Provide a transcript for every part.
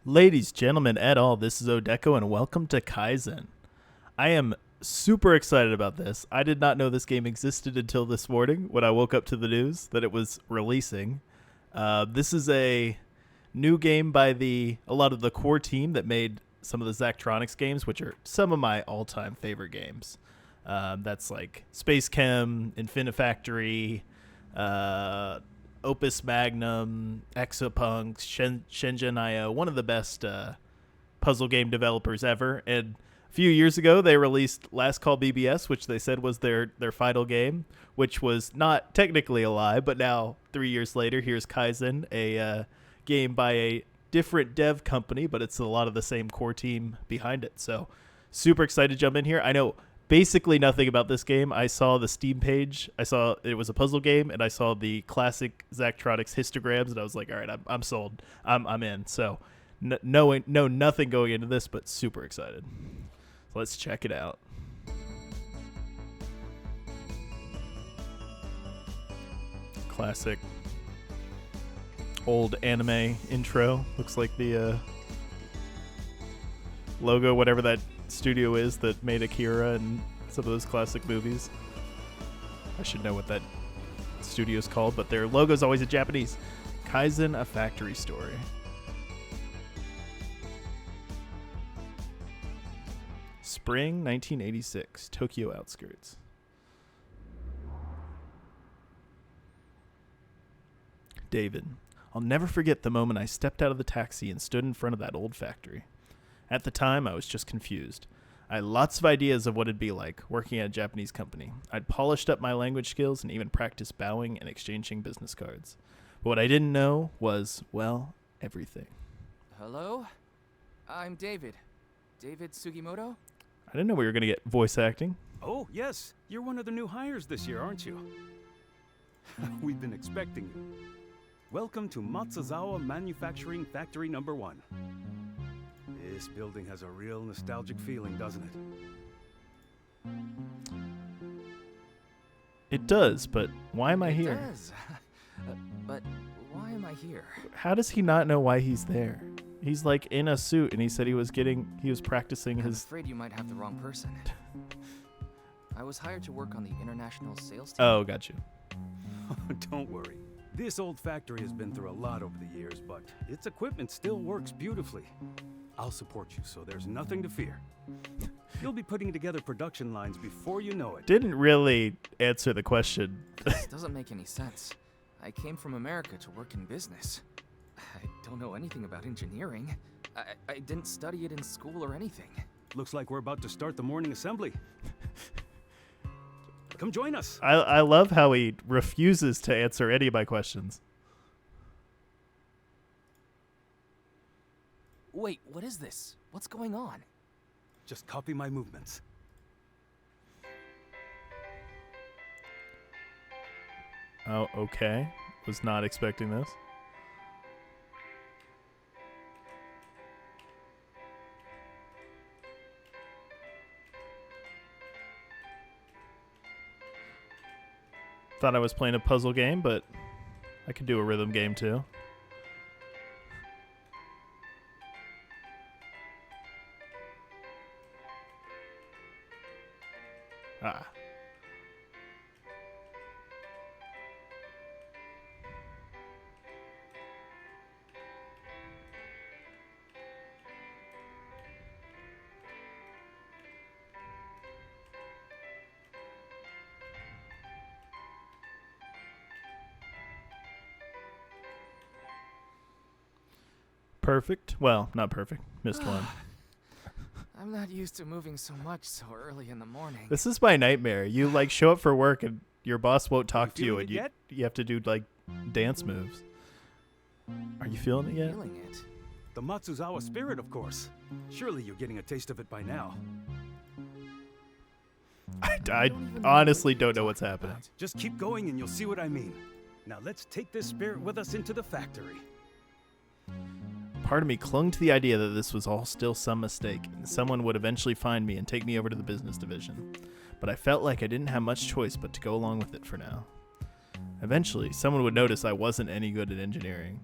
Ladies, gentlemen, et al., this is Odeko, and welcome to Kaizen. I am super excited about this. I did not know this game existed until this morning when I woke up to the news that it was releasing. This is a new game by a lot of the core team that made some of the Zachtronics games, which are some of my all-time favorite games. That's like Space Chem, Infinifactory, Opus Magnum, Exopunks, Shenzhen IO, one of the best puzzle game developers ever. And a few years ago, they released Last Call BBS, which they said was their final game, which was not technically a lie. But now, 3 years later, here's Kaizen, a game by a different dev company, but it's a lot of the same core team behind it. So super excited to jump in here. I know basically nothing about this game. I saw the Steam page. I saw it was a puzzle game, and I saw the classic Zachtronics histograms, and I was like, all right, I'm sold. I'm in. So know nothing going into this, but super excited. So let's check it out. Classic old anime intro. Looks like the logo, whatever that studio is that made Akira and some of those classic movies. I should know what that studio's called, but their logo's always in Japanese. Kaizen, a factory story. Spring 1986, Tokyo outskirts. David. I'll never forget the moment I stepped out of the taxi and stood in front of that old factory. At the time, I was just confused. I had lots of ideas of what it'd be like working at a Japanese company. I'd polished up my language skills and even practiced bowing and exchanging business cards. But what I didn't know was, well, everything. Hello? I'm David. David Sugimoto? I didn't know we were going to get voice acting. Oh, yes. You're one of the new hires this year, aren't you? We've been expecting you. Welcome to Matsuzawa Manufacturing Factory Number 1. This building has a real nostalgic feeling, doesn't it? It does, but why am I here? It does. But why am I here? How does he not know why he's there? He's like in a suit, and he said he was practicing I'm his... afraid you might have the wrong person. I was hired to work on the international sales team. Oh, got you. Don't worry. This old factory has been through a lot over the years, but its equipment still works beautifully. I'll support you, so there's nothing to fear. You'll be putting together production lines before you know it. Didn't really answer the question. This doesn't make any sense. I came from America to work in business. I don't know anything about engineering. I didn't study it in school or anything. Looks like we're about to start the morning assembly. Come join us. I love how he refuses to answer any of my questions. Wait, what is this? What's going on? Just copy my movements. Oh, okay. Was not expecting this. Thought I was playing a puzzle game, but I could do a rhythm game too. Ah. Perfect. Well, not perfect. Missed one. I'm not used to moving so much so early in the morning. This is my nightmare. You like show up for work and your boss won't talk to you, and yet? you have to do like dance moves. Are you feeling it yet? Feeling it. The Matsuzawa spirit, of course. Surely you're getting a taste of it by now. I honestly don't know what's happening. Just keep going and you'll see what I mean. Now let's take this spirit with us into the factory. Part of me clung to the idea that this was all still some mistake, and someone would eventually find me and take me over to the business division. But I felt like I didn't have much choice but to go along with it for now. Eventually, someone would notice I wasn't any good at engineering.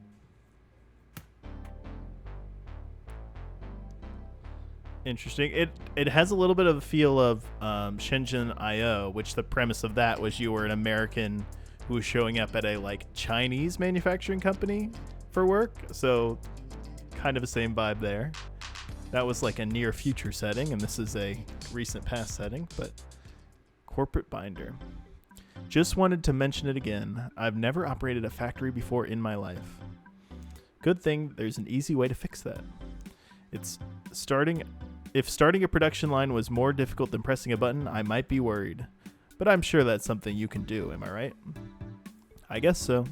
interesting. It has a little bit of a feel of Shenzhen IO, which the premise of that was you were an American who was showing up at a like Chinese manufacturing company for work. So kind of the same vibe there. That was like a near future setting, and this is a recent past setting, but corporate binder. Just wanted to mention it again. I've never operated a factory before in my life. Good thing there's an easy way to fix that. If starting a production line was more difficult than pressing a button, I might be worried. But I'm sure that's something you can do, am I right? I guess so.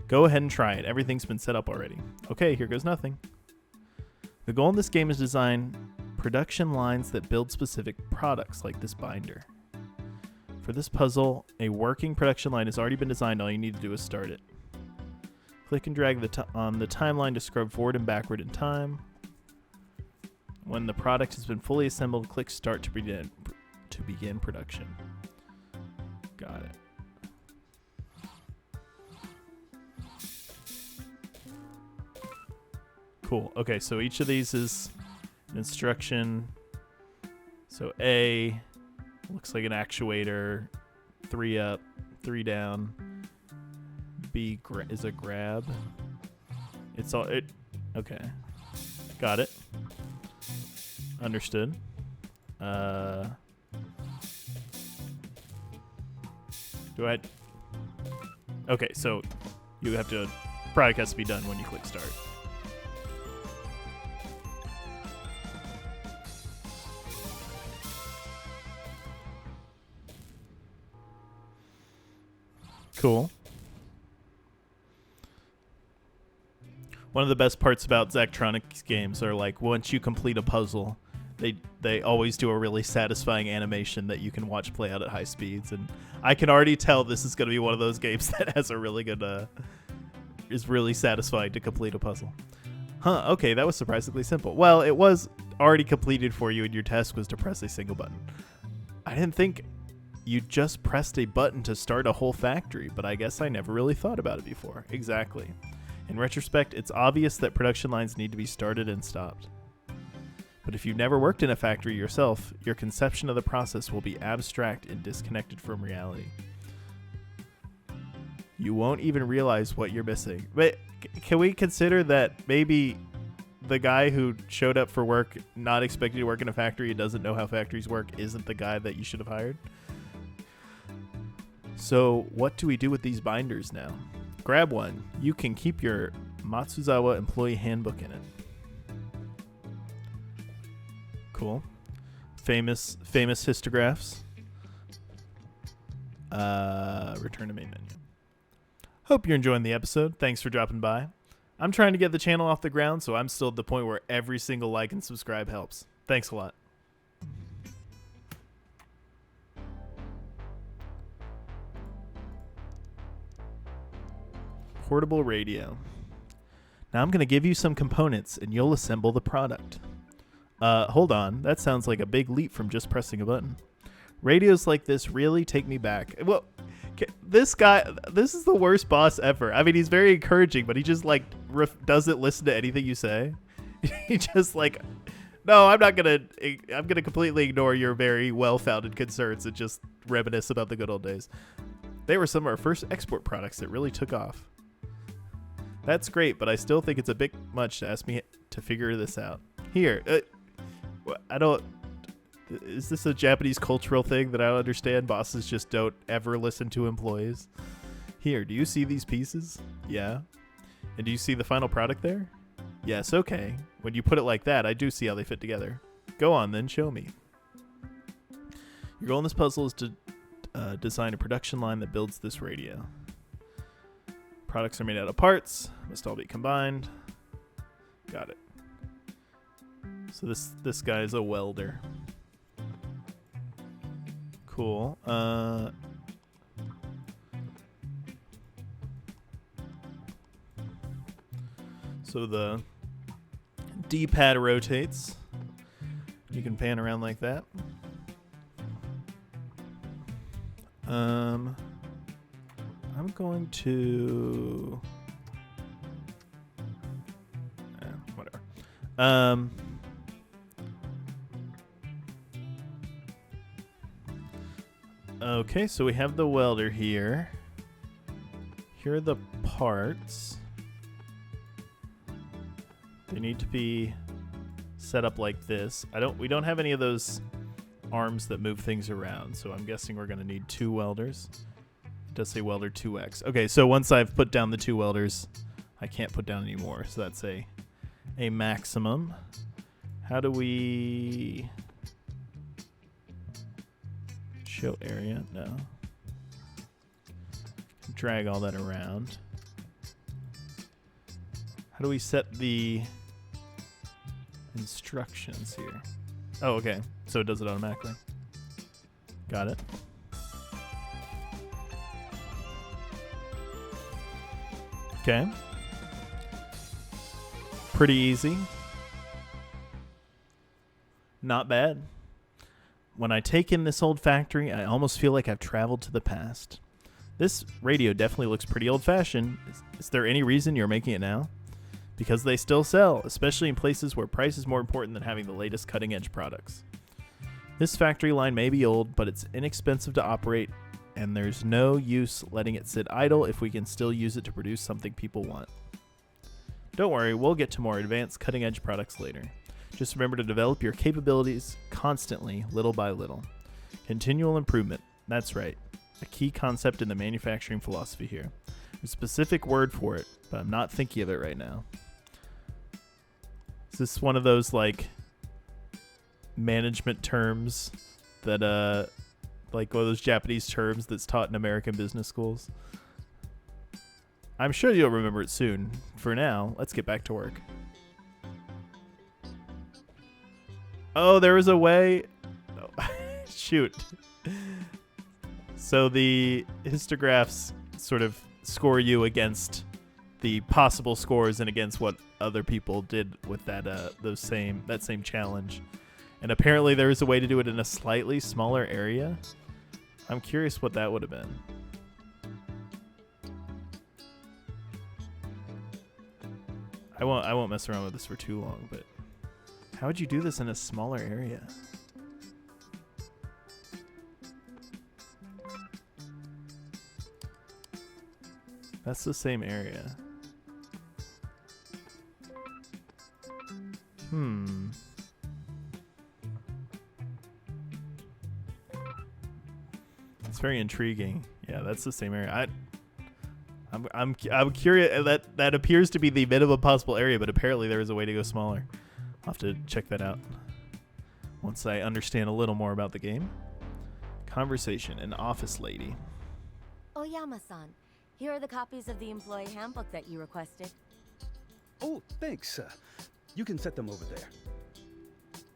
Go ahead and try it. Everything's been set up already. Okay, here goes nothing. The goal in this game is to design production lines that build specific products like this binder. For this puzzle, a working production line has already been designed. All you need to do is start it. Click and drag on the timeline to scrub forward and backward in time. When the product has been fully assembled, click Start to begin production. Got it. Cool. Okay, so each of these is an instruction. So A looks like an actuator. 3 up, 3 down. B is a grab. It's all it. Okay, got it. Understood. Do I? Okay, so you have to. Product has to be done when you click start. Cool. One of the best parts about Zachtronics games are like once you complete a puzzle, they always do a really satisfying animation that you can watch play out at high speeds, and I can already tell this is going to be one of those games that has a really good is really satisfying to complete a puzzle. Huh, okay, that was surprisingly simple. Well, it was already completed for you and your task was to press a single button. I didn't think you just pressed a button to start a whole factory, but I guess I never really thought about it before. Exactly. In retrospect, it's obvious that production lines need to be started and stopped. But if you've never worked in a factory yourself, your conception of the process will be abstract and disconnected from reality. You won't even realize what you're missing. But can we consider that maybe the guy who showed up for work not expecting to work in a factory and doesn't know how factories work isn't the guy that you should have hired? So what do we do with these binders now? Grab one. You can keep your Matsuzawa employee handbook in it. Cool. Famous histographs. Return to main menu. Hope you're enjoying the episode. Thanks for dropping by. I'm trying to get the channel off the ground, so I'm still at the point where every single like and subscribe helps. Thanks a lot. Portable radio. Now I'm going to give you some components and you'll assemble the product. Hold on. That sounds like a big leap from just pressing a button. Radios like this really take me back. Well, this is the worst boss ever. I mean, he's very encouraging, but he just like doesn't listen to anything you say. He just like, no, I'm going to completely ignore your very well-founded concerns and just reminisce about the good old days. They were some of our first export products that really took off. That's great, but I still think it's a bit much to ask me to figure this out. Here, I don't... Is this a Japanese cultural thing that I don't understand? Bosses just don't ever listen to employees. Here, do you see these pieces? Yeah. And do you see the final product there? Yes, okay. When you put it like that, I do see how they fit together. Go on then, show me. Your goal in this puzzle is to design a production line that builds this radio. Products are made out of parts, must all be combined. Got it. So this guy is a welder. Cool. So the D-pad rotates. You can pan around like that. I'm going to whatever. Okay, so we have the welder here. Here are the parts. They need to be set up like this. We don't have any of those arms that move things around, so I'm guessing we're going to need 2 welders. It does say welder 2x. Okay, so once I've put down the 2 welders, I can't put down any more, so that's a maximum. How do we show area? No. Drag all that around. How do we set the instructions here? Oh, okay. So it does it automatically. Got it. Okay. Pretty easy. Not bad. When I take in this old factory, I almost feel like I've traveled to the past. This radio definitely looks pretty old-fashioned. Is there any reason you're making it now? Because they still sell, especially in places where price is more important than having the latest cutting-edge products. This factory line may be old, but it's inexpensive to operate, and there's no use letting it sit idle if we can still use it to produce something people want. Don't worry, we'll get to more advanced cutting-edge products later. Just remember to develop your capabilities constantly, little by little. Continual improvement. That's right. A key concept in the manufacturing philosophy here. There's a specific word for it, but I'm not thinking of it right now. Is this one of those, like, management terms that, like one of those Japanese terms that's taught in American business schools? I'm sure you'll remember it soon. For now, let's get back to work. Oh, there was a way. Oh, shoot. So the histographs sort of score you against the possible scores and against what other people did with that same challenge. And apparently there is a way to do it in a slightly smaller area. I'm curious what that would have been. I won't mess around with this for too long, but how would you do this in a smaller area? That's the same area. It's very intriguing. Yeah, that's the same area. I'm curious. That appears to be the minimum possible area, but apparently there is a way to go smaller. I'll have to check that out once I understand a little more about the game. Conversation. An office lady. Oyama-san, here are the copies of the employee handbook that you requested. Oh, thanks. You can set them over there.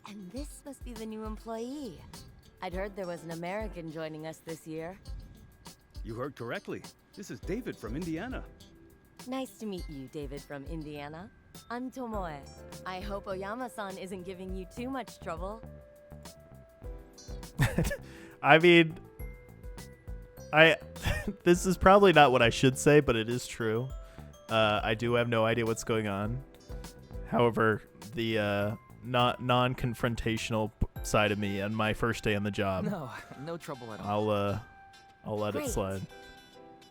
And this must be the new employee. I'd heard there was an American joining us this year. You heard correctly. This is David from Indiana. Nice to meet you, David from Indiana. I'm Tomoe. I hope Oyama-san isn't giving you too much trouble. I mean, this is probably not what I should say, but it is true. I do have no idea what's going on. However, the non-confrontational side of me on my first day on the job. No trouble at all. I'll let it slide.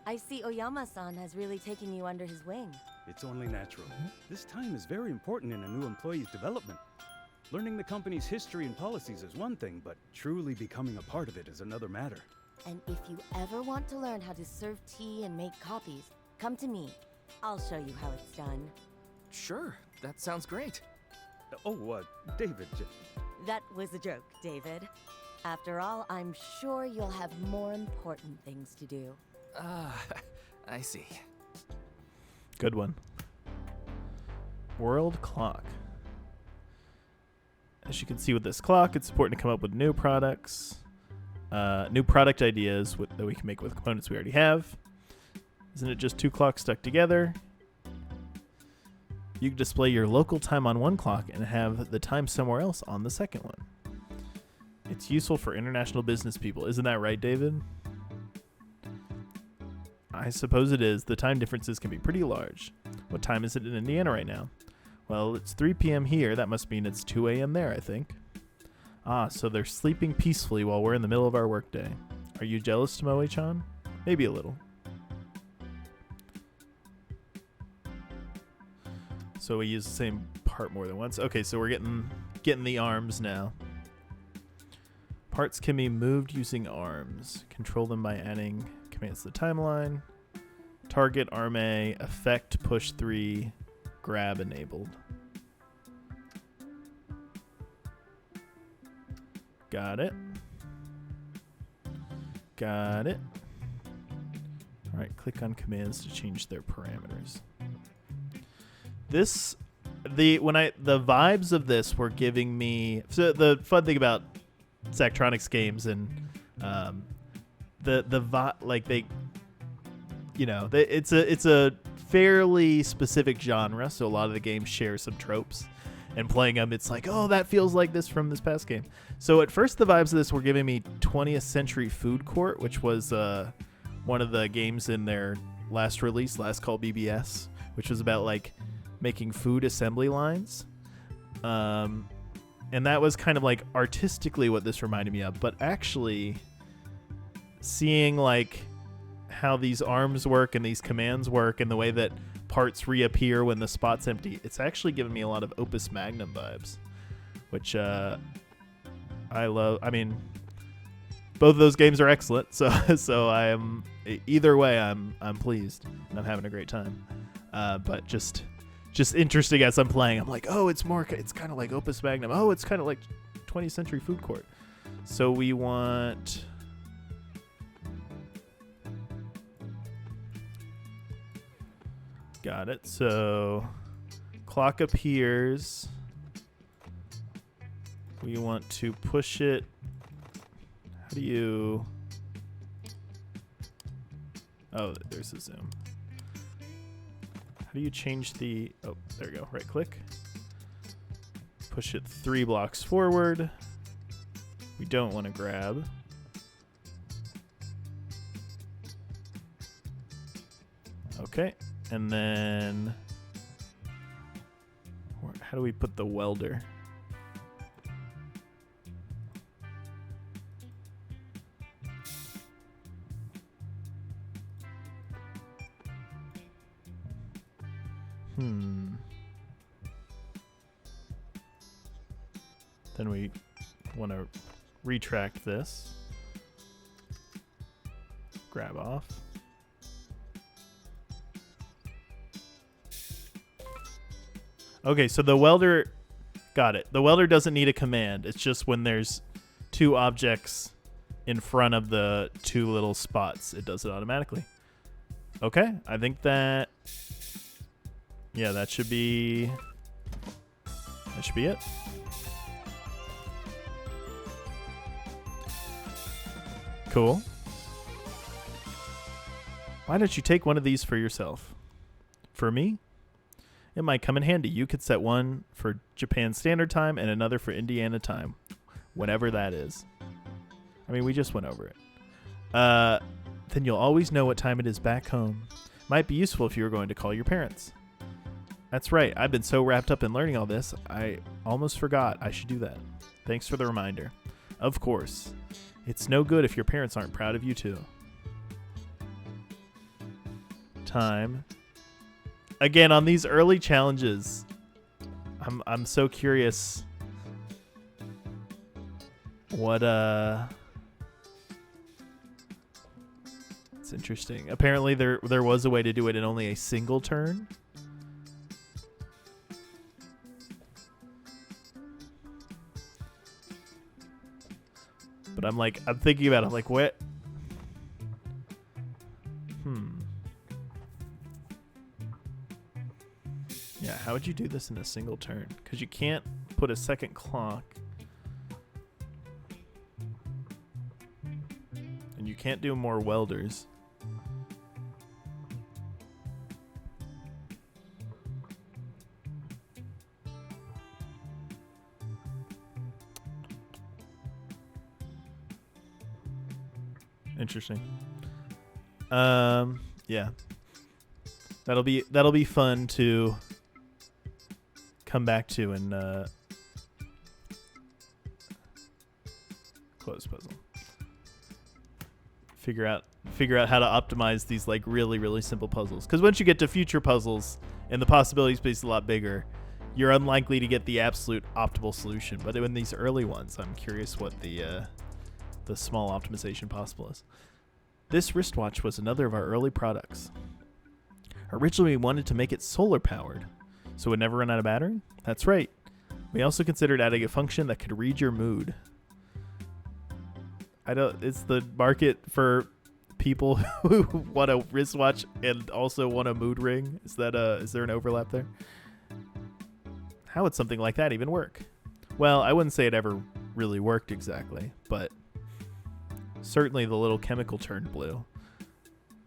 I see Oyama-san has really taken you under his wing. It's only natural. This time is very important in a new employee's development. Learning the company's history and policies is one thing, but truly becoming a part of it is another matter. And if you ever want to learn how to serve tea and make copies, come to me. I'll show you how it's done. Sure, that sounds great. David. That was a joke, David. After all, I'm sure you'll have more important things to do. I see. Good one. World clock. As you can see with this clock, it's important to come up with new products, new product ideas that we can make with components we already have. Isn't it just 2 clocks stuck together? You can display your local time on one clock and have the time somewhere else on the second one. It's useful for international business people. Isn't that right, David? I suppose it is. The time differences can be pretty large. What time is it in Indiana right now? Well, it's 3 p.m. here. That must mean it's 2 a.m. there, I think. Ah, so they're sleeping peacefully while we're in the middle of our workday. Are you jealous, Tomoe-chan? Maybe a little. So we use the same part more than once. Okay, so we're getting the arms now. Parts can be moved using arms. Control them by adding commands to the timeline. Target arm A, effect push 3, grab enabled. Got it. Got it. All right, click on commands to change their parameters. The vibes of this were giving me, so the fun thing about Zachtronics games and it's a fairly specific genre, so a lot of the games share some tropes, and playing them it's like, oh, that feels like this from this past game. So at first the vibes of this were giving me 20th Century Food Court, which was one of the games in their last release, Last Call BBS, which was about like making food assembly lines. And that was kind of like artistically what this reminded me of, but actually seeing like how these arms work and these commands work and the way that parts reappear when the spot's empty, it's actually given me a lot of Opus Magnum vibes, which I love. I mean, both of those games are excellent, so I am either way I'm pleased and I'm having a great time. But just interesting as I'm playing, I'm like, oh, it's kind of like Opus Magnum. Oh, it's kind of like 20th Century Food Court. So we want. Got it. So clock appears. We want to push it. How do you... Oh, there's a zoom. How do you change the... Oh, there we go. Right click. Push it 3 blocks forward. We don't want to grab. Okay. And then... How do we put the welder? Then we want to retract this. Grab off. Okay, so the welder... Got it. The welder doesn't need a command. It's just when there's 2 objects in front of the 2 little spots, it does it automatically. Okay, I think that... Yeah, that should be... That should be it. Cool. Why don't you take one of these for yourself? For me? It might come in handy. You could set one for Japan Standard Time and another for Indiana Time. Whatever that is. I mean, we just went over it. Then you'll always know what time it is back home. Might be useful if you were going to call your parents. That's right. I've been so wrapped up in learning all this, I almost forgot I should do that. Thanks for the reminder. Of course. It's no good if your parents aren't proud of you, too. Time. Again, on these early challenges, I'm so curious what it's interesting. Apparently there was a way to do it in only a single turn. But I'm thinking about it. I'm like, what? Yeah, how would you do this in a single turn? Because you can't put a second clock. And you can't do more welders. Interesting. Yeah. That'll be fun to come back to and close puzzle. figure out how to optimize these like really simple puzzles. Because once you get to future puzzles and the possibility space is a lot bigger, you're unlikely to get the absolute optimal solution. But in these early ones, I'm curious what the small optimization possible is. This wristwatch was another of our early products. Originally, we wanted to make it solar powered, so it would never run out of battery. That's right. We also considered adding a function that could read your mood. It's the market for people who want a wristwatch and also want a mood ring. Is there an overlap there? How would something like that even work? Well, I wouldn't say it ever really worked exactly, but certainly the little chemical turned blue.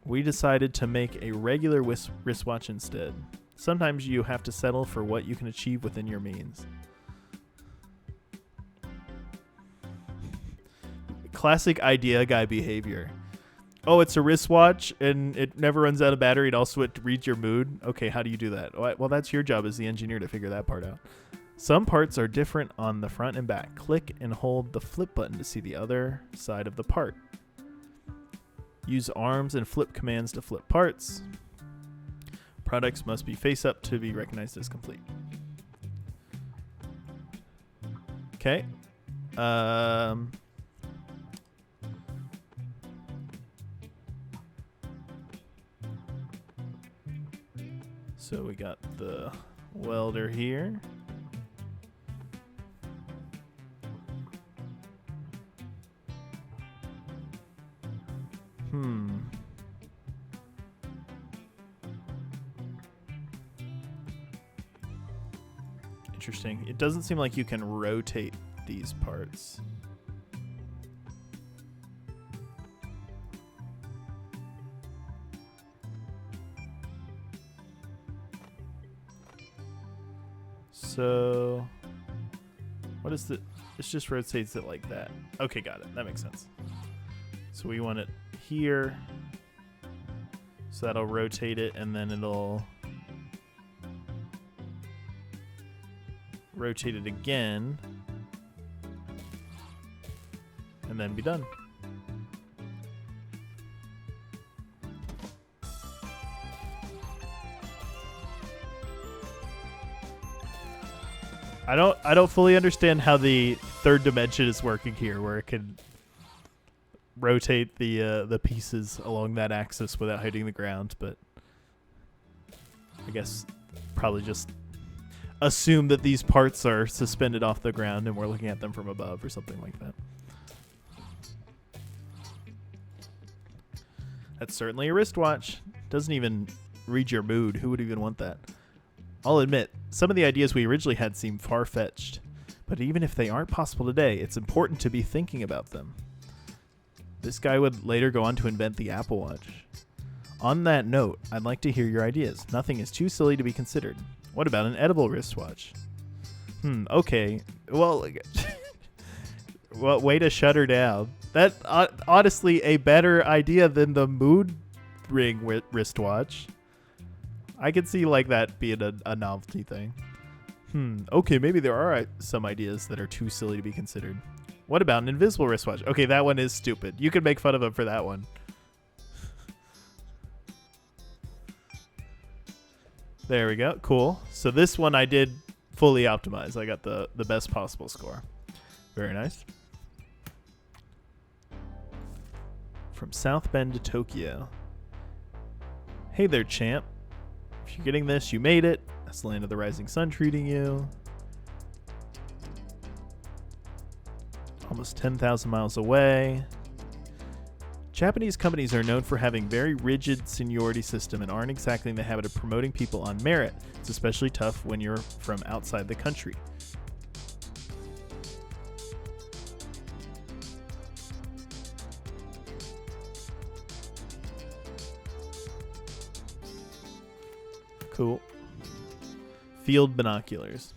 We decided to make a regular wristwatch instead. Sometimes you have to settle for what you can achieve within your means. Classic idea guy behavior. Oh, it's a wristwatch and it never runs out of battery, and also it reads your mood. Okay, how do you do that? Well, that's your job as the engineer to figure that part out. Some parts are different on the front and back. Click and hold the flip button to see the other side of the part. Use arms and flip commands to flip parts. Products must be face up to be recognized as complete. Okay. So we got the welder here. Interesting. It doesn't seem like you can rotate these parts. So, what is the... It just rotates it like that. Okay, got it. That makes sense. So we want it here. So that'll rotate it, and then it'll rotate it again, and then be done. I don't fully understand how the third dimension is working here, where it can rotate the pieces along that axis without hitting the ground, but I guess probably just assume that these parts are suspended off the ground and we're looking at them from above or something like that. That's certainly a wristwatch. Doesn't even read your mood. Who would even want that? I'll admit, some of the ideas we originally had seem far-fetched, but even if they aren't possible today, it's important to be thinking about them. This guy would later go on to invent the Apple Watch. On that note, I'd like to hear your ideas. Nothing is too silly to be considered. What about an edible wristwatch? Okay. Well, well, way to shut her down. That honestly a better idea than the mood ring wristwatch. I could see like that being a novelty thing. Okay, maybe there are some ideas that are too silly to be considered. What about an invisible wristwatch? Okay, that one is stupid. You could make fun of him for that one. There we go. Cool. So this one I did fully optimize. I got the best possible score. Very nice. From South Bend to Tokyo. Hey there, champ. If you're getting this, you made it. That's the land of the rising sun treating you. Almost 10,000 miles away. Japanese companies are known for having very rigid seniority system and aren't exactly in the habit of promoting people on merit. It's especially tough when you're from outside the country. Cool. Field binoculars.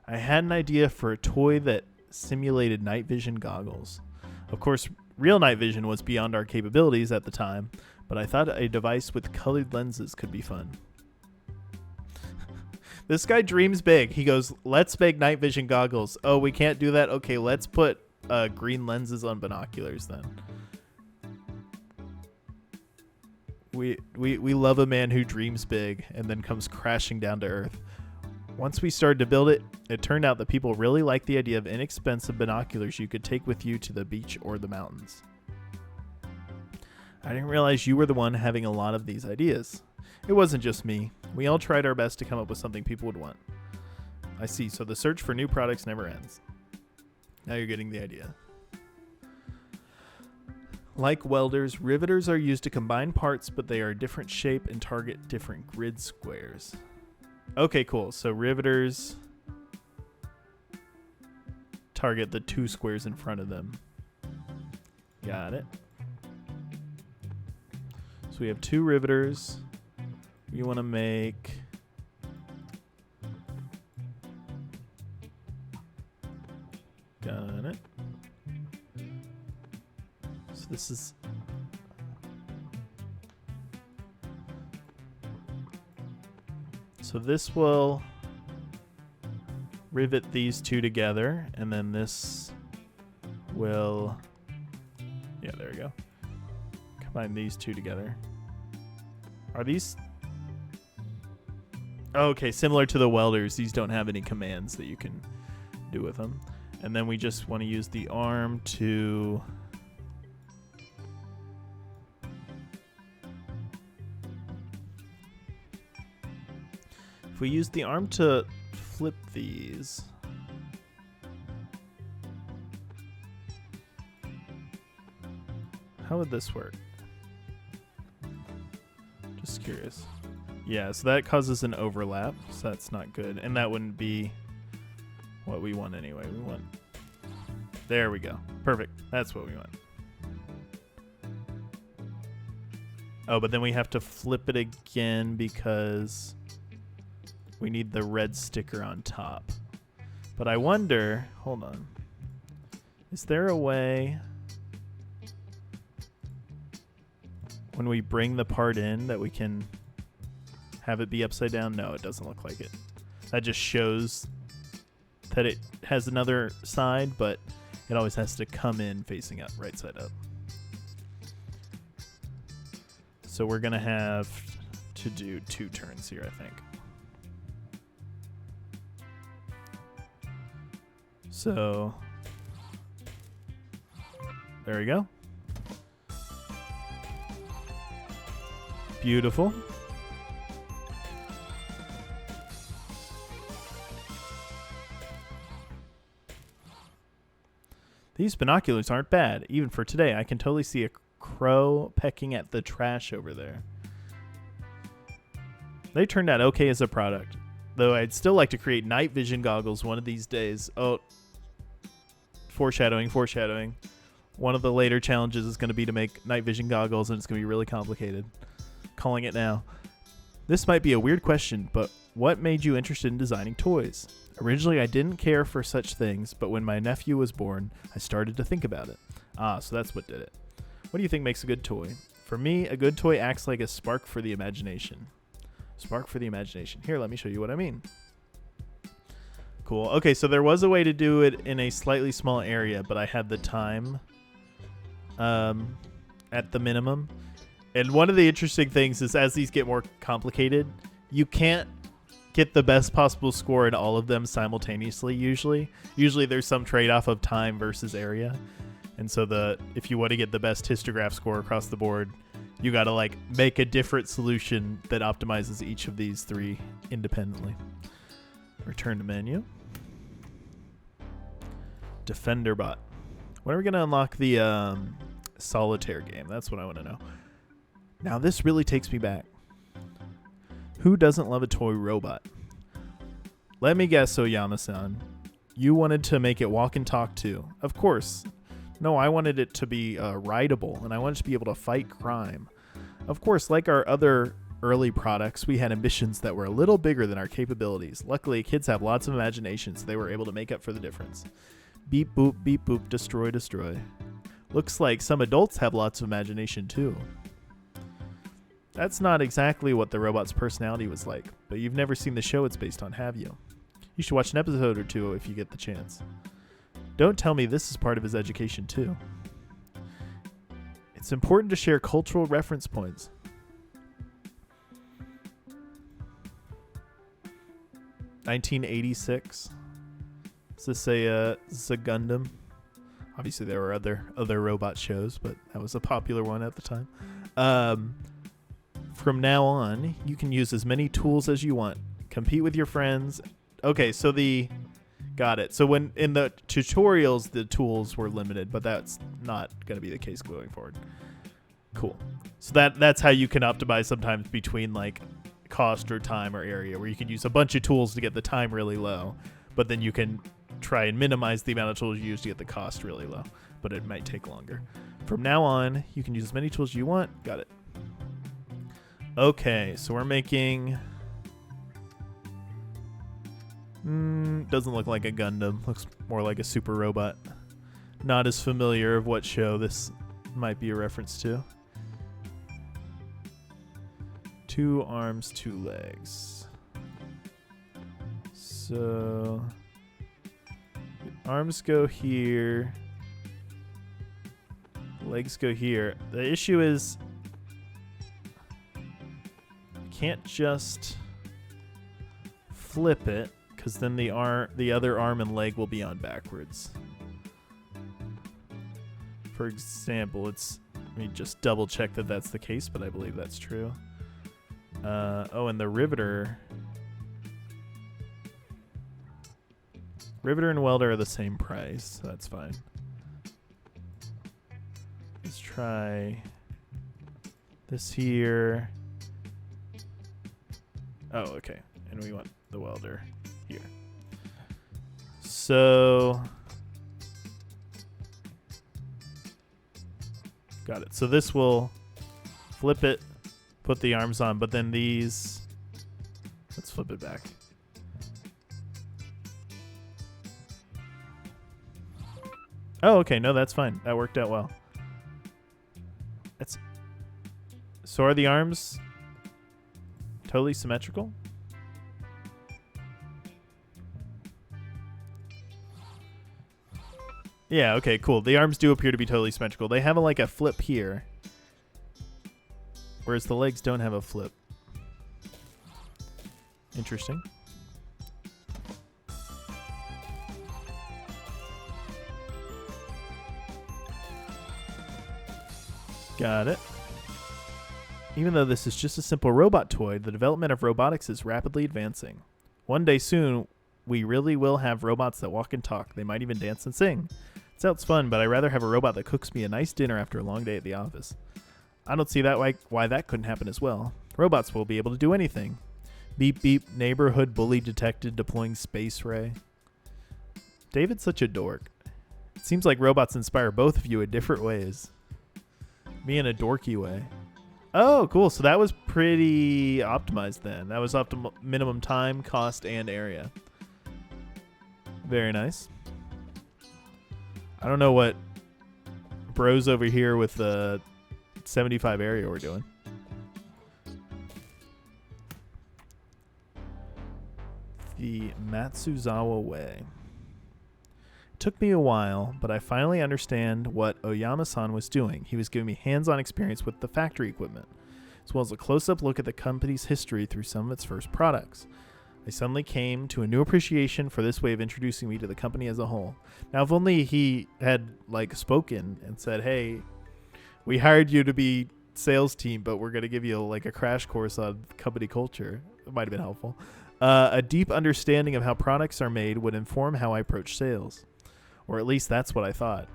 I had an idea for a toy that simulated night vision goggles. Of course, real night vision was beyond our capabilities at the time, but I thought a device with colored lenses could be fun. This guy dreams big. He goes, let's make night vision goggles. Oh, we can't do that? Okay, let's put green lenses on binoculars then. We love a man who dreams big and then comes crashing down to earth. Once we started to build it, it turned out that people really liked the idea of inexpensive binoculars you could take with you to the beach or the mountains. I didn't realize you were the one having a lot of these ideas. It wasn't just me. We all tried our best to come up with something people would want. I see, so the search for new products never ends. Now you're getting the idea. Like welders, riveters are used to combine parts, but they are a different shape and target different grid squares. Okay, cool. So riveters target the 2 squares in front of them. Got it. So we have 2 riveters. We want to make... Got it. So this is... So this will rivet these 2 together, and then this will... Yeah, there we go. Combine these 2 together. Are these... Okay, similar to the welders, these don't have any commands that you can do with them. And then we just want to use the arm to... If we use the arm to flip these... How would this work? Just curious. Yeah, so that causes an overlap, so that's not good. And that wouldn't be what we want anyway. We want... There we go. Perfect. That's what we want. Oh, but then we have to flip it again because we need the red sticker on top. But I wonder... Hold on. Is there a way... when we bring the part in that we can have it be upside down? No, it doesn't look like it. That just shows that it has another side, but it always has to come in facing up, right side up. So we're going to have to do 2 turns here, I think. So there we go. Beautiful. These binoculars aren't bad. Even for today, I can totally see a crow pecking at the trash over there. They turned out okay as a product, though I'd still like to create night vision goggles one of these days. Oh, foreshadowing. One of the later challenges is going to be to make night vision goggles, and it's going to be really complicated. Calling it now. This might be a weird question, but what made you interested in designing toys? Originally, I didn't care for such things, but when my nephew was born, I started to think about it. Ah, so that's what did it. What do you think makes a good toy? For me, a good toy acts like a spark for the imagination. Spark for the imagination. Here, let me show you what I mean. Cool. Okay, so there was a way to do it in a slightly small area, but I had the time at the minimum. And one of the interesting things is as these get more complicated, you can't get the best possible score in all of them simultaneously usually. Usually there's some trade-off of time versus area. And so if you want to get the best histograph score across the board, you got to like make a different solution that optimizes each of these 3 independently. Return to menu. Defender bot. When are we going to unlock the solitaire game? That's what I want to know. Now this really takes me back. Who doesn't love a toy robot? Let me guess, Oyama-san. You wanted to make it walk and talk too. Of course. No, I wanted it to be rideable, and I wanted to be able to fight crime. Of course, like our other early products, we had ambitions that were a little bigger than our capabilities. Luckily, kids have lots of imagination, so they were able to make up for the difference. Beep boop, destroy, destroy. Looks like some adults have lots of imagination too. That's not exactly what the robot's personality was like, but you've never seen the show it's based on, have you? You should watch an episode or 2 if you get the chance. Don't tell me this is part of his education too. It's important to share cultural reference points. 1986. Is this a Gundam? Obviously, there were other robot shows, but that was a popular one at the time. From now on, you can use as many tools as you want. Compete with your friends. Okay, so got it. So when in the tutorials, the tools were limited, but that's not going to be the case going forward. Cool. So that's how you can optimize sometimes between like cost or time or area, where you can use a bunch of tools to get the time really low, but then you can try and minimize the amount of tools you use to get the cost really low, but it might take longer. From now on, you can use as many tools as you want. Got it. Okay, so we're making... doesn't look like a Gundam. Looks more like a super robot. Not as familiar of what show this might be a reference to. 2 arms, 2 legs. So... arms go here. Legs go here. The issue is... I can't just flip it, because then the other arm and leg will be on backwards. For example, let me just double check that that's the case, but I believe that's true. Oh, and the riveter and welder are the same price, so that's fine. Let's try this here. Oh, okay. And we want the welder here. So, got it. So this will flip it, put the arms on, but then these, let's flip it back. Oh, okay. No, that's fine. That worked out well. So are the arms totally symmetrical? Yeah, okay, cool. The arms do appear to be totally symmetrical. They have like a flip here, whereas the legs don't have a flip. Interesting. Got it. Even though this is just a simple robot toy, the development of robotics is rapidly advancing. One day soon, we really will have robots that walk and talk. They might even dance and sing. It sounds fun, but I'd rather have a robot that cooks me a nice dinner after a long day at the office. I don't see that why that couldn't happen as well. Robots will be able to do anything. Beep beep, neighborhood bully detected deploying space ray. David's such a dork. It seems like robots inspire both of you in different ways. Me in a dorky way. Oh, cool. So that was pretty optimized then. That was minimum time, cost, and area. Very nice. I don't know what bros over here with the 75 area we're doing. The Matsuzawa way. It took me a while, but I finally understand what Oyama-san was doing. He was giving me hands-on experience with the factory equipment, as well as a close-up look at the company's history through some of its first products. I suddenly came to a new appreciation for this way of introducing me to the company as a whole. Now, if only he had spoken and said, "Hey, we hired you to be sales team, but we're going to give you a crash course on company culture." It might have been helpful. A deep understanding of how products are made would inform how I approach sales. Or at least that's what I thought.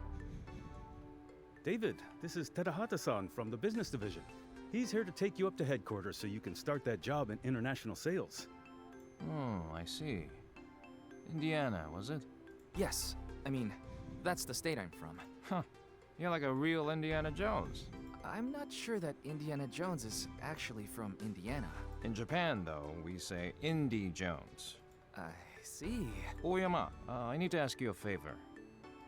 David, this is Terahata-san from the business division. He's here to take you up to headquarters so you can start that job in international sales. Oh, I see. Indiana, was it? Yes. I mean, that's the state I'm from. Huh. You're like a real Indiana Jones. I'm not sure that Indiana Jones is actually from Indiana. In Japan, though, we say Indy Jones. I see. Oyama, I need to ask you a favor.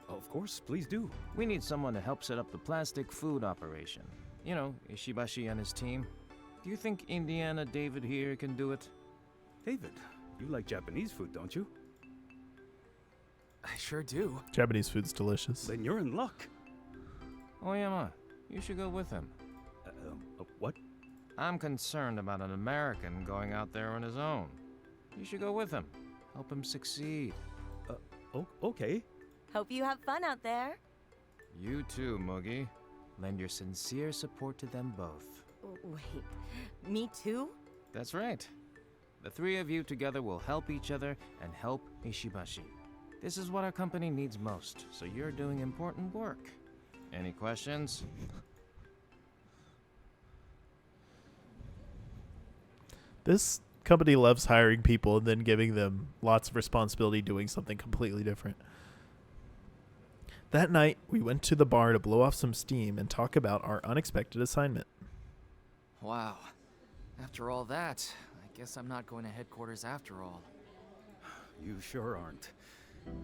Of course, please do. We need someone to help set up the plastic food operation. You know, Ishibashi and his team. Do you think Indiana David here can do it? David, you like Japanese food, don't you? I sure do. Japanese food's delicious. Then you're in luck. Oyama, you should go with him. What? I'm concerned about an American going out there on his own. You should go with him. Help him succeed. Okay. Hope you have fun out there. You too, Mugi. Lend your sincere support to them both. Wait, me too? That's right. The three of you together will help each other and help Ishibashi. This is what our company needs most, so you're doing important work. Any questions? This company loves hiring people and then giving them lots of responsibility doing something completely different. That night, we went to the bar to blow off some steam and talk about our unexpected assignment. Wow. After all that, I guess I'm not going to headquarters after all. You sure aren't.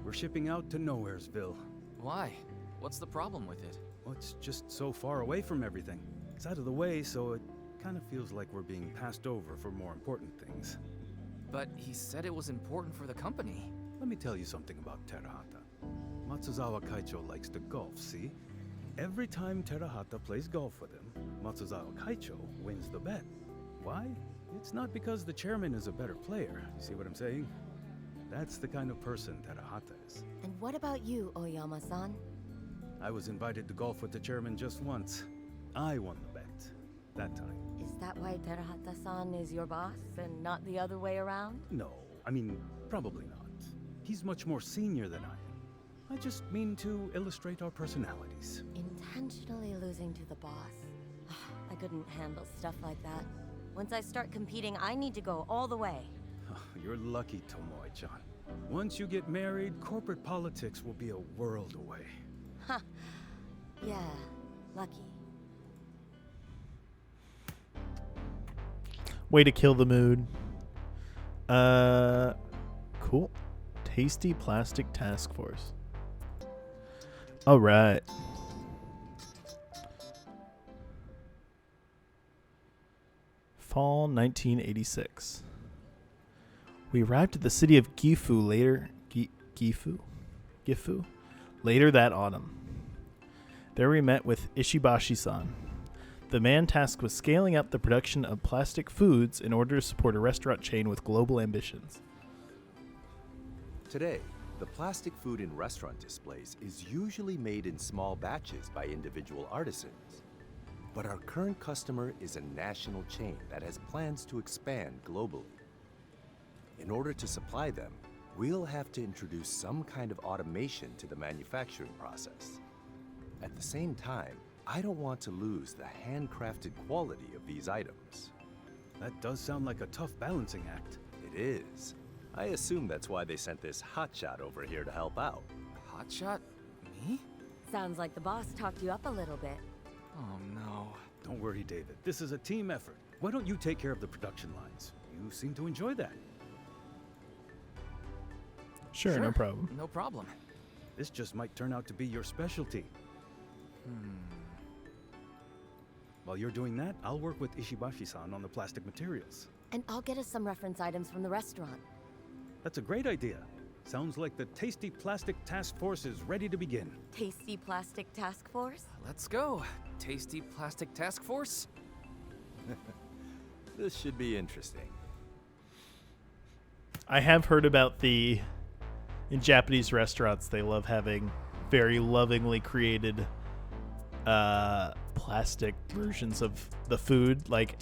We're shipping out to Nowheresville. Why? What's the problem with it? Well, it's just so far away from everything. It's out of the way, so it kind of feels like we're being passed over for more important things. But he said it was important for the company. Let me tell you something about Terahata. Matsuzawa Kaicho likes to golf, see? Every time Terahata plays golf with him, Matsuzawa Kaicho wins the bet. Why? It's not because the chairman is a better player. You see what I'm saying? That's the kind of person Terahata is. And what about you, Oyama-san? I was invited to golf with the chairman just once. I won the bet. That time. Is that why Terahata-san is your boss and not the other way around? No, I mean, probably not. He's much more senior than I am. I just mean to illustrate our personalities. Intentionally losing to the boss. I couldn't handle stuff like that. Once I start competing, I need to go all the way. You're lucky, Tomoe-chan. Once you get married, corporate politics will be a world away. Ha! Yeah, lucky. Way to kill the mood. Cool. Tasty Plastic Task Force. All right. Fall 1986. We arrived at the city of Gifu later that autumn. There we met with Ishibashi-san, the man tasked with scaling up the production of plastic foods in order to support a restaurant chain with global ambitions. Today, the plastic food in restaurant displays is usually made in small batches by individual artisans. But our current customer is a national chain that has plans to expand globally. In order to supply them, we'll have to introduce some kind of automation to the manufacturing process. At the same time, I don't want to lose the handcrafted quality of these items. That does sound like a tough balancing act. It is. I assume that's why they sent this hotshot over here to help out. Hotshot? Me? Sounds like the boss talked you up a little bit. Oh no. Don't worry, David. This is a team effort. Why don't you take care of the production lines? You seem to enjoy that. Sure, no problem. No problem. This just might turn out to be your specialty. While you're doing that, I'll work with Ishibashi-san on the plastic materials. And I'll get us some reference items from the restaurant. That's a great idea. Sounds like the Tasty Plastic Task Force is ready to begin. Tasty Plastic Task Force? Let's go. Tasty Plastic Task Force? This should be interesting. I have heard about in Japanese restaurants, they love having very lovingly created plastic versions of the food, like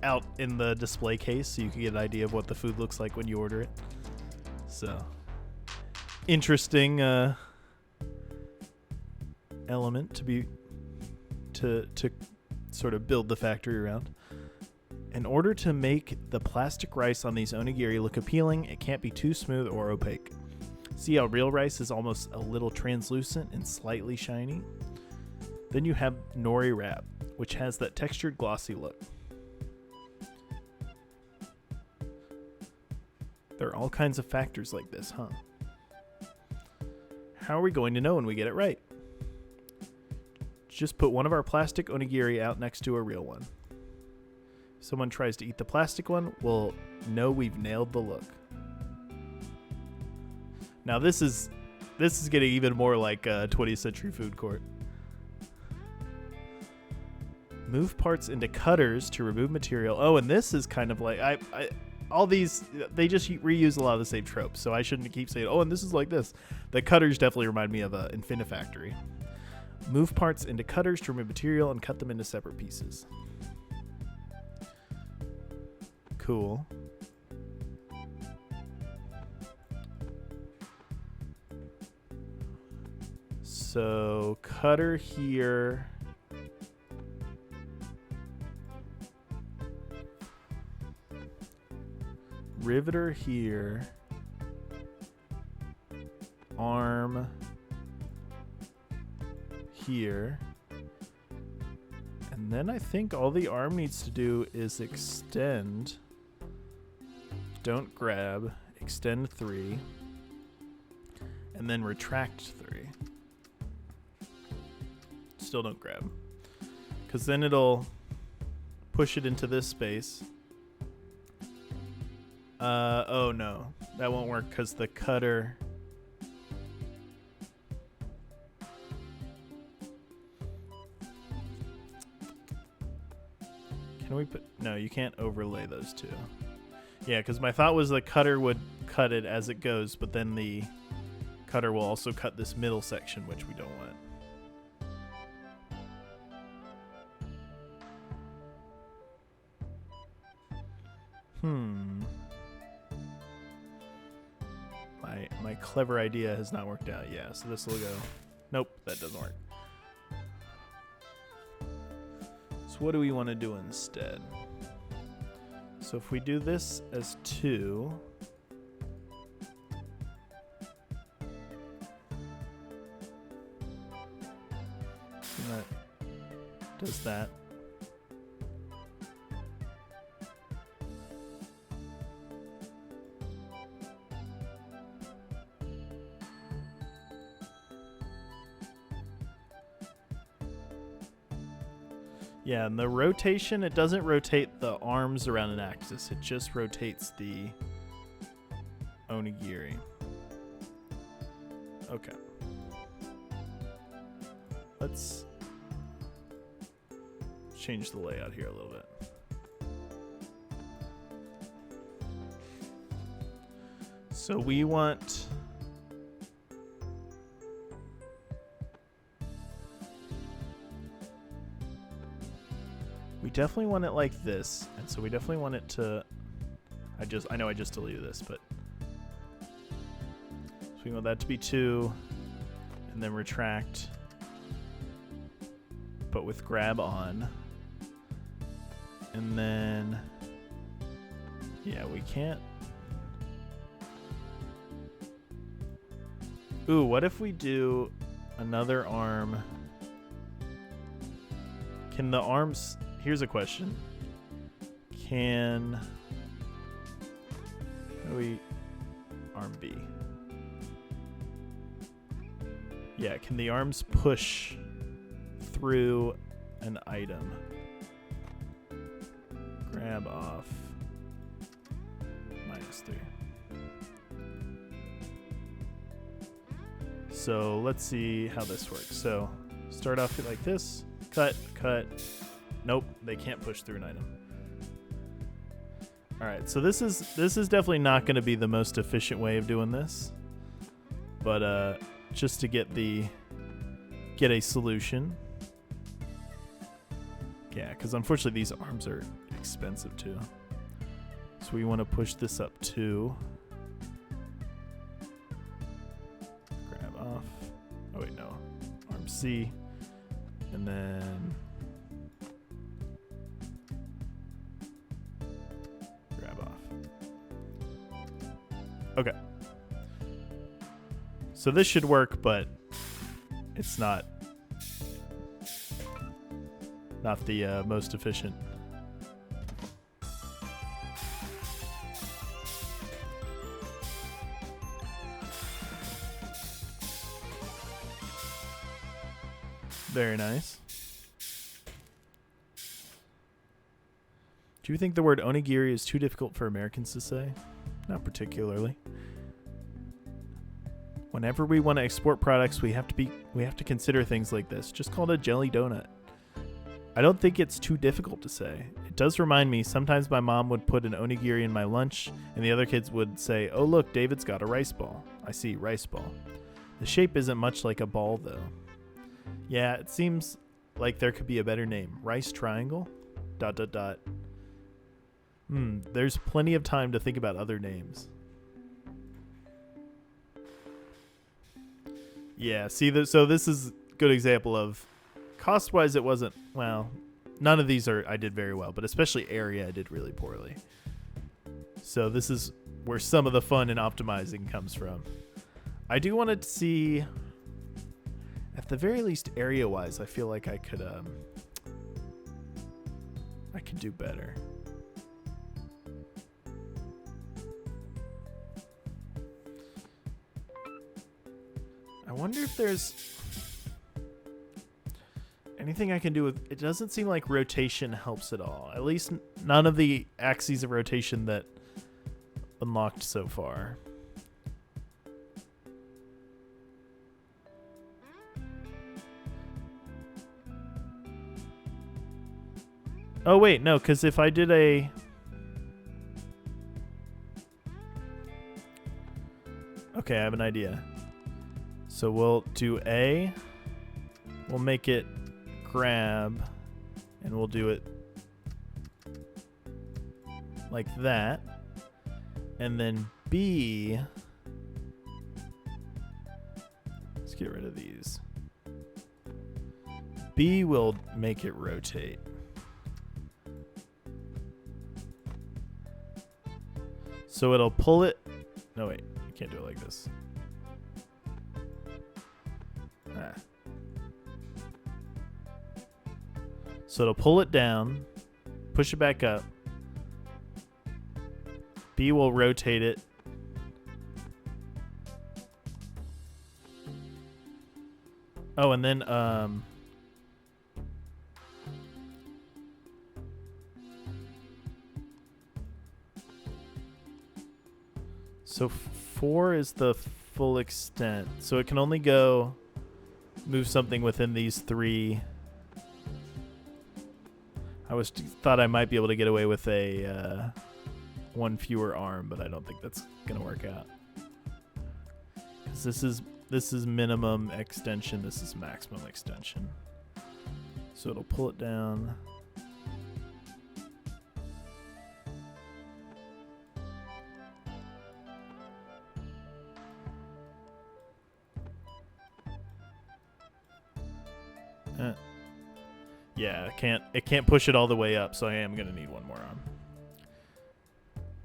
out in the display case, so you can get an idea of what the food looks like when you order it. So, interesting element to sort of build the factory around. In order to make the plastic rice on these onigiri look appealing, it can't be too smooth or opaque. See how real rice is almost a little translucent and slightly shiny? Then you have nori wrap, which has that textured glossy look. There are all kinds of factors like this, huh? How are we going to know when we get it right? Just put one of our plastic onigiri out next to a real one. If someone tries to eat the plastic one, we'll know we've nailed the look. Now this is getting even more like a 20th century food court. Move parts into cutters to remove material. Oh, and this is kind of like all these, they just reuse a lot of the same tropes, so I shouldn't keep saying, oh, and this is like this. The cutters definitely remind me of Infinifactory. Move parts into cutters to remove material and cut them into separate pieces. Cool. So, cutter here. Riveter here. Arm here. And then I think all the arm needs to do is extend. Don't grab. Extend 3. And then retract 3. Still don't grab. Because then it'll push it into this space. Oh no. That won't work because the cutter... Can we put... No, you can't overlay those two. Yeah, because my thought was the cutter would cut it as it goes, but then the cutter will also cut this middle section, which we don't want. My clever idea has not worked out. Yeah, so this will go... Nope, that doesn't work. So what do we want to do instead? So if we do this as 2... And that does that. Yeah, and the rotation, it doesn't rotate the arms around an axis. It just rotates the onigiri. Okay. Let's change the layout here a little bit. So we want... We definitely want it like this, and so we definitely want it to... I know I just deleted this, but... So we want that to be 2, and then retract, but with grab on. And then... Yeah, we can't... Ooh, what if we do another arm? Can the arms... Here's a question. Can... How do we... Arm B. Yeah, can the arms push through an item? Grab off. -3. So let's see how this works. So start off like this. Cut, cut. Nope, they can't push through an item. All right, so this is definitely not going to be the most efficient way of doing this, but just to get a solution. Yeah, because unfortunately these arms are expensive too. So we want to push this up 2. Grab off. Oh wait, no. Arm C, and then. Okay. So this should work, but it's not the most efficient. Very nice. Do you think the word onigiri is too difficult for Americans to say? Not particularly. Whenever we want to export products, we have to consider things like this. Just call it a jelly donut. I don't think it's too difficult to say. It does remind me, sometimes my mom would put an onigiri in my lunch, and the other kids would say, "Oh look, David's got a rice ball." I see, rice ball. The shape isn't much like a ball, though. Yeah, it seems like there could be a better name. Rice triangle? ... There's plenty of time to think about other names. Yeah, see, so this is a good example of cost-wise it wasn't, well, none of these I did very well, but especially area I did really poorly. So this is where some of the fun in optimizing comes from. I do want to see, at the very least area-wise, I feel like I could do better. I wonder if there's anything I can do with it. Doesn't seem like rotation helps at all. At least none of the axes of rotation that unlocked so far. Oh wait, no, because if I did a... Okay, I have an idea. So we'll do A, we'll make it grab, and we'll do it like that. And then B, let's get rid of these. B will make it rotate. So it'll pull it. No, wait, you can't do it like this. So it'll pull it down, push it back up. B will rotate it. Oh, and then so 4 is the full extent. So it can only move something within these 3. I thought I might be able to get away with a one fewer arm, but I don't think that's gonna work out. 'Cause this is minimum extension. This is maximum extension. So it'll pull it down. Yeah, it can't push it all the way up, so I am gonna need one more arm.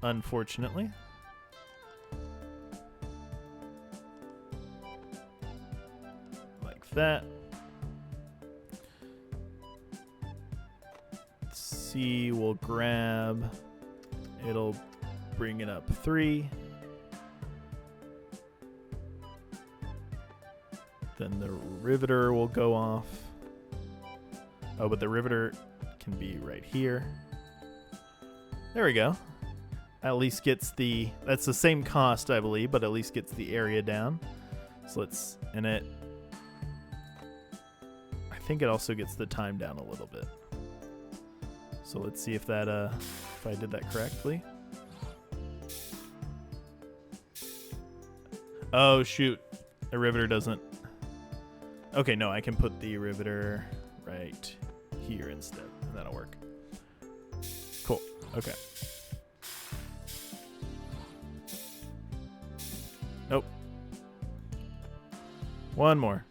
Unfortunately. Like that. C will grab. It'll bring it up 3. Then the riveter will go off. Oh, but the riveter can be right here. There we go. At least gets that's the same cost, I believe, but at least gets the area down. So I think it also gets the time down a little bit. So let's see if if I did that correctly. Oh, shoot. The riveter doesn't. Okay, no, I can put the riveter right here instead, and that'll work. Cool. Okay. Nope. One more.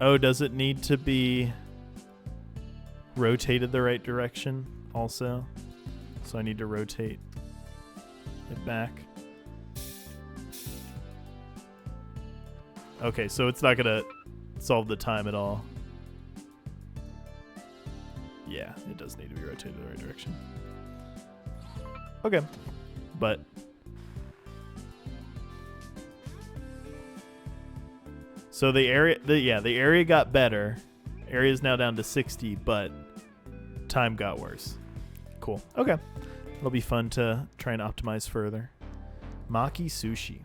Oh, does it need to be rotated the right direction also? So I need to rotate it back. Okay, so it's not gonna solve the time at all. Yeah, it does need to be rotated in the right direction. Okay, but so the area got better. Area is now down to 60, but time got worse. Cool. Okay, it'll be fun to try and optimize further. Maki Sushi.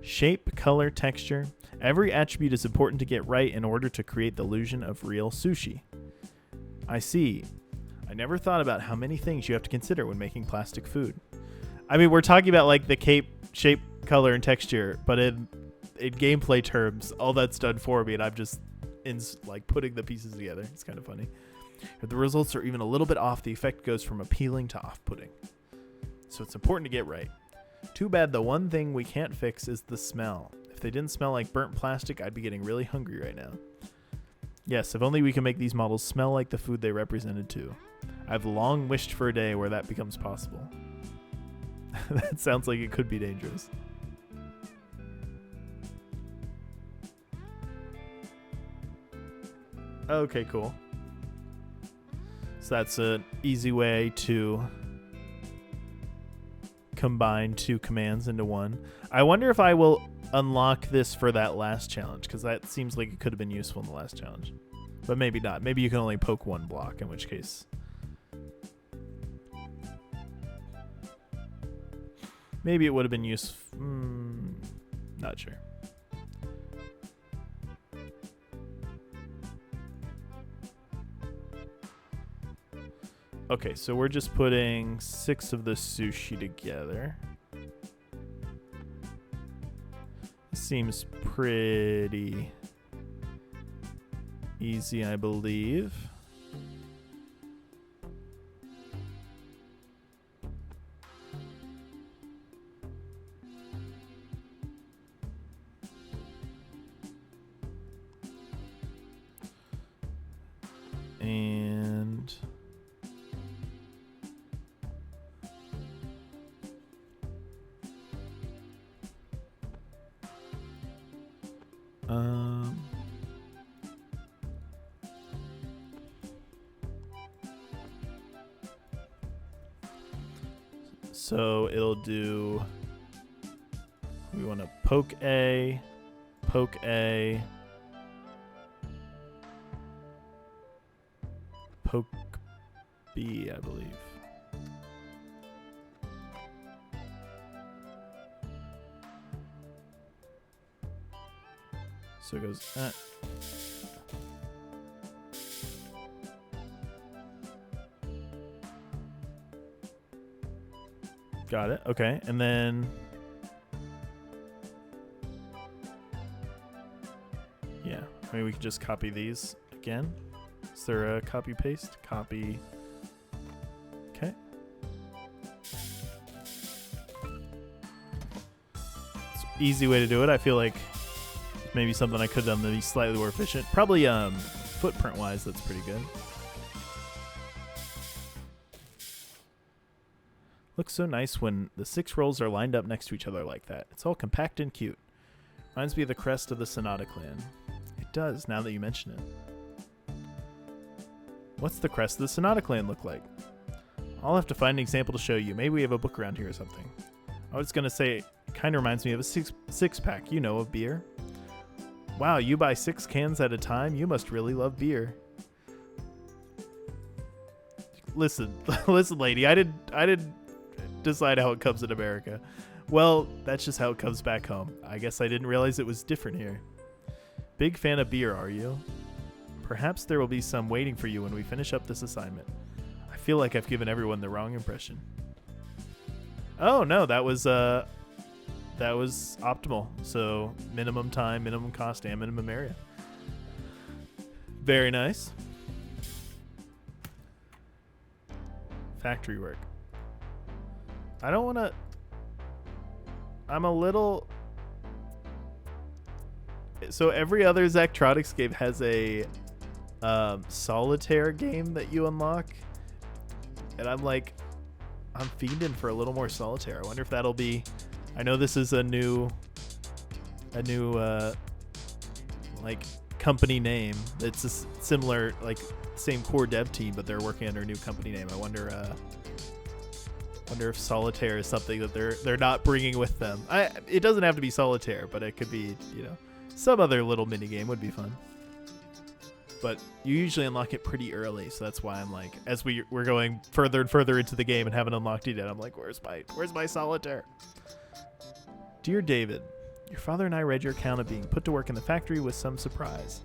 Shape, color, texture. Every attribute is important to get right in order to create the illusion of real sushi. I see. I never thought about how many things you have to consider when making plastic food. I mean, we're talking about like the shape, color, and texture, but in gameplay terms, all that's done for me, and I'm just like putting the pieces together. It's kind of funny. If the results are even a little bit off, the effect goes from appealing to off-putting. So it's important to get right. Too bad the one thing we can't fix is the smell. If they didn't smell like burnt plastic, I'd be getting really hungry right now. Yes, if only we can make these models smell like the food they represented too. I've long wished for a day where that becomes possible. That sounds like it could be dangerous. Okay, cool. So that's an easy way to combine two commands into one. I wonder if I will unlock this for that last challenge, because that seems like it could have been useful in the last challenge. But maybe not. Maybe you can only poke one block, in which case... maybe it would have been useful. Not sure. Okay, so we're just putting 6 of the sushi together. Seems pretty easy, I believe. And so it'll do, we want to poke A, poke B, I believe. So it goes, Got it. Okay. And then, yeah, I mean, we could just copy these again. Is there a copy paste? Copy. Okay. It's an easy way to do it. I feel like maybe something I could have done to be slightly more efficient. Probably footprint wise, that's pretty good. Looks so nice when the 6 rolls are lined up next to each other like that. It's all compact and cute. Reminds me of the crest of the Sonata clan. It does, now that you mention it. What's the crest of the Sonata clan look like? I'll have to find an example to show you. Maybe we have a book around here or something. I was going to say, it kind of reminds me of a six-pack, you know, of beer. Wow, you buy 6 cans at a time? You must really love beer. Listen, lady, I didn't decide how it comes in America. Well, that's just how it comes back home. I guess I didn't realize it was different here. Big fan of beer, are you? Perhaps there will be some waiting for you when we finish up this assignment. I feel like I've given everyone the wrong impression. Oh no, that was optimal. So minimum time, minimum cost, and minimum area. Very nice. Factory work. I don't want to... I'm a little... So every other Zachtronics game has a solitaire game that you unlock. And I'm like, I'm fiending for a little more solitaire. I wonder if that'll be... I know this is a new like company name. It's a similar, like same core dev team, but they're working under a new company name. I wonder if solitaire is something that they're not bringing with them. It doesn't have to be solitaire, but it could be, you know, some other little mini game would be fun. But you usually unlock it pretty early, so that's why I'm like, as we're going further and further into the game and haven't unlocked it yet, I'm like, where's my solitaire? Dear David, Your father and I read your account of being put to work in the factory with some surprise.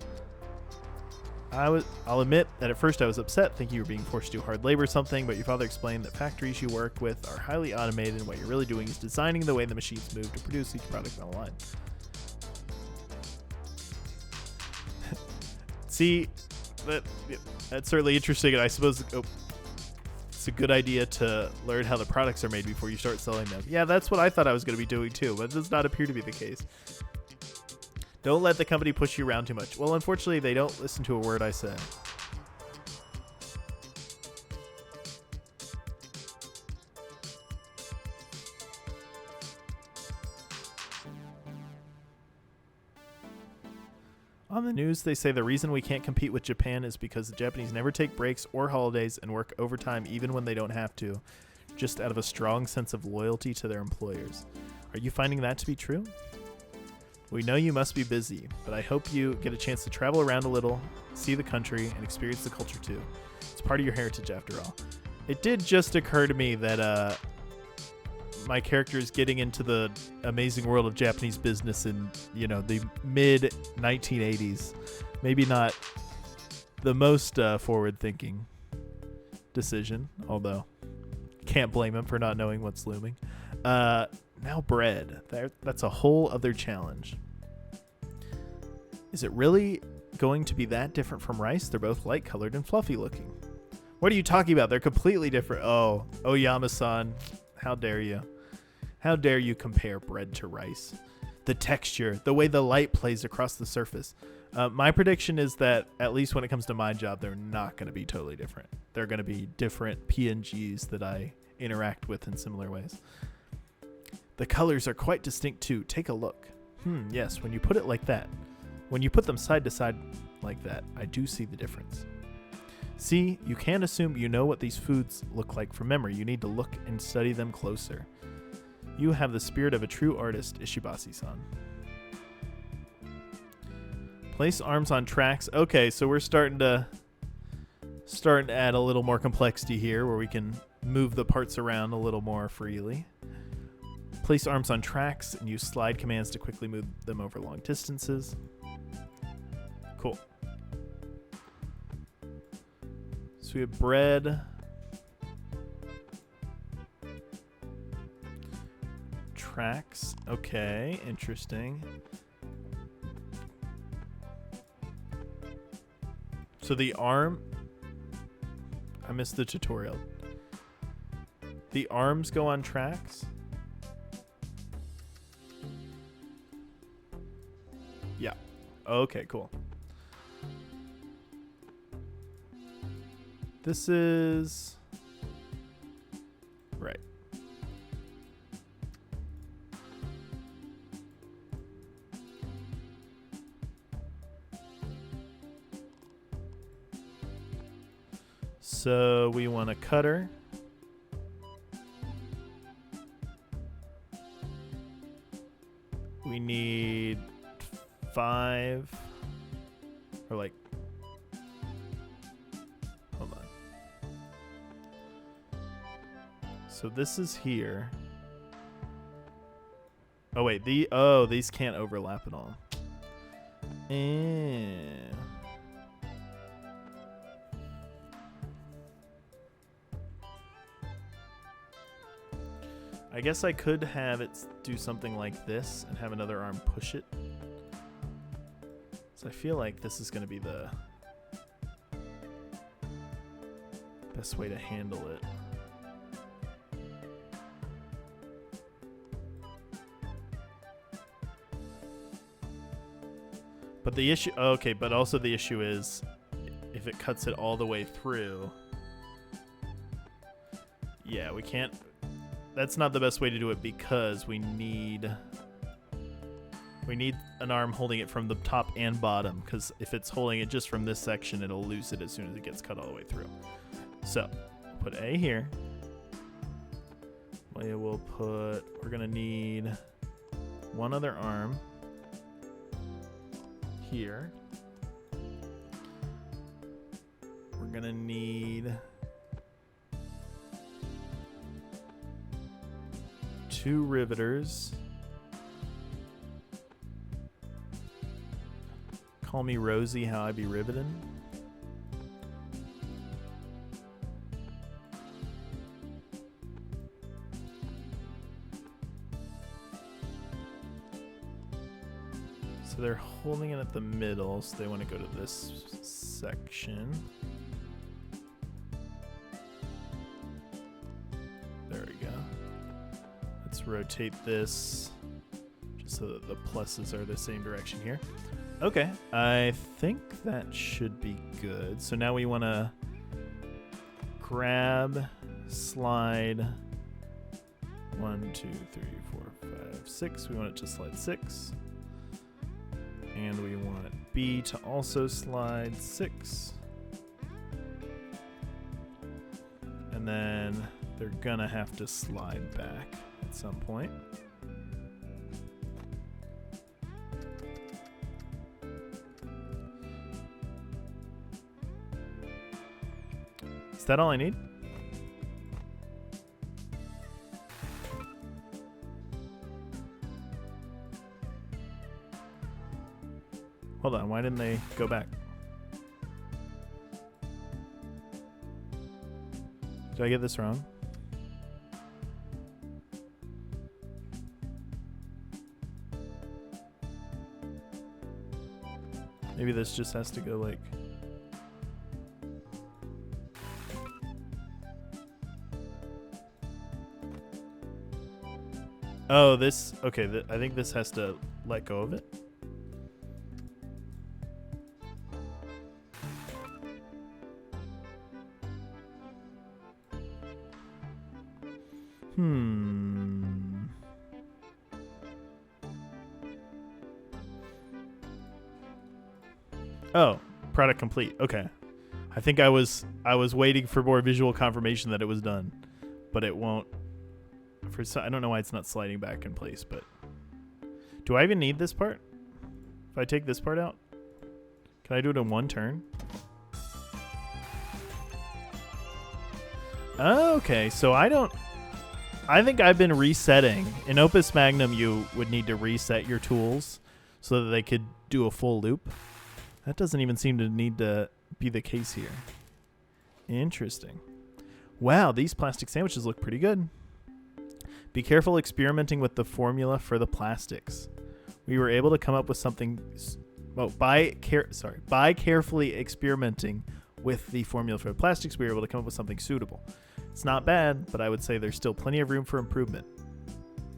I'll admit that at first I was upset, thinking you were being forced to do hard labor or something, but your father explained that factories you work with are highly automated, and what you're really doing is designing the way the machines move to produce each product on the line. See, that's certainly interesting, and I suppose it's a good idea to learn how the products are made before you start selling them. Yeah, that's what I thought I was going to be doing too, but it does not appear to be the case. Don't let the company push you around too much. Well, unfortunately, they don't listen to a word I say. On the news, they say the reason we can't compete with Japan is because the Japanese never take breaks or holidays and work overtime even when they don't have to, just out of a strong sense of loyalty to their employers. Are you finding that to be true? We know you must be busy, but I hope you get a chance to travel around a little, see the country, and experience the culture too. It's part of your heritage after all. It did just occur to me that my character is getting into the amazing world of Japanese business in, the mid 1980s. Maybe not the most forward-thinking decision, although can't blame him for not knowing what's looming. Now bread. That's a whole other challenge. Is it really going to be that different from rice? They're both light-colored and fluffy looking. What are you talking about? They're completely different. Oh, Oyama-san. How dare you? How dare you compare bread to rice? The texture, the way the light plays across the surface. My prediction is that, at least when it comes to my job, they're not going to be totally different. They're going to be different PNGs that I interact with in similar ways. The colors are quite distinct too. Take a look. Yes, when you put it like that. When you put them side to side like that, I do see the difference. See, you can't assume you know what these foods look like from memory. You need to look and study them closer. You have the spirit of a true artist, Ishibasi-san. Place arms on tracks. Okay, so we're starting to add a little more complexity here, where we can move the parts around a little more freely. Place arms on tracks and use slide commands to quickly move them over long distances. Cool. So we have bread. Tracks. Okay, interesting. So the arm... I missed the tutorial. The arms go on tracks? Yeah. Okay, cool. This is... Right. So we want a cutter. We need 5 or like, hold on. So this is here. Oh wait, these can't overlap at all. I guess I could have it do something like this and have another arm push it. So I feel like this is going to be the best way to handle it. But the issue, okay, but also the issue is if it cuts it all the way through. Yeah, we can't. That's not the best way to do it because we need an arm holding it from the top and bottom, because if it's holding it just from this section, it'll lose it as soon as it gets cut all the way through. So put A here. We're gonna need one other arm here. We're gonna need 2 riveters Call me Rosie, how I be riveted. So they're holding it at the middle, so they want to go to this section. There we go. Let's rotate this just so that the pluses are the same direction here. Okay, I think that should be good. So now we want to grab, slide 1, 2, 3, 4, 5, 6. We want it to slide 6. And we want B to also slide 6. And then they're gonna have to slide back at some point. Is that all I need? Hold on, why didn't they go back? Did I get this wrong? Maybe this just has to go like... Oh, this... Okay, I think this has to let go of it. Oh, product complete. Okay. I think I was waiting for more visual confirmation that it was done, but it won't. I don't know why it's not sliding back in place, but do I even need this part? If I take this part out, can I do it in one turn? Okay, so I think I've been resetting. In Opus Magnum, you would need to reset your tools so that they could do a full loop. That doesn't even seem to need to be the case here. Interesting. Wow, these plastic sandwiches look pretty good. Be careful experimenting with the formula for the plastics. We were able to come up with something... by carefully experimenting with the formula for the plastics, we were able to come up with something suitable. It's not bad, but I would say there's still plenty of room for improvement.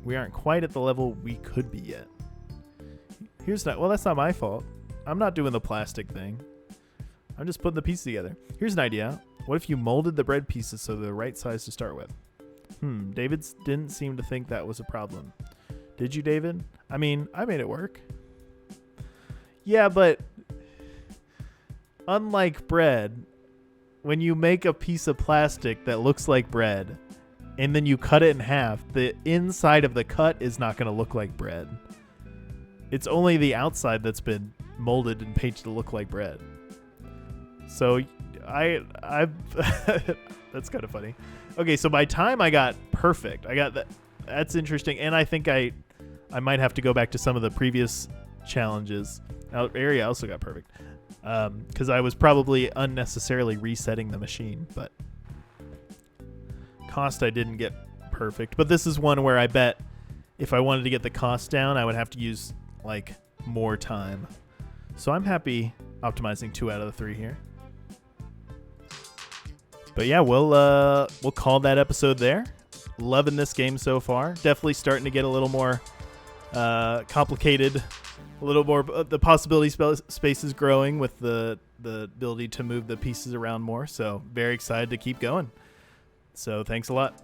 We aren't quite at the level we could be yet. Well, that's not my fault. I'm not doing the plastic thing. I'm just putting the pieces together. Here's an idea. What if you molded the bread pieces so they're the right size to start with? David didn't seem to think that was a problem. Did you, David? I mean, I made it work. Yeah, but unlike bread, when you make a piece of plastic that looks like bread and then you cut it in half, the inside of the cut is not going to look like bread. It's only the outside that's been molded and painted to look like bread. So I that's kind of funny. Okay, so by time I got perfect. I got that. That's interesting, and I think I might have to go back to some of the previous challenges. Area also got perfect because I was probably unnecessarily resetting the machine, but cost I didn't get perfect. But this is one where I bet if I wanted to get the cost down, I would have to use like more time. So I'm happy optimizing 2 out of the 3 here. But yeah, we'll call that episode there. Loving this game so far. Definitely starting to get a little more complicated. A little more, the possibility space is growing with the ability to move the pieces around more. So very excited to keep going. So thanks a lot.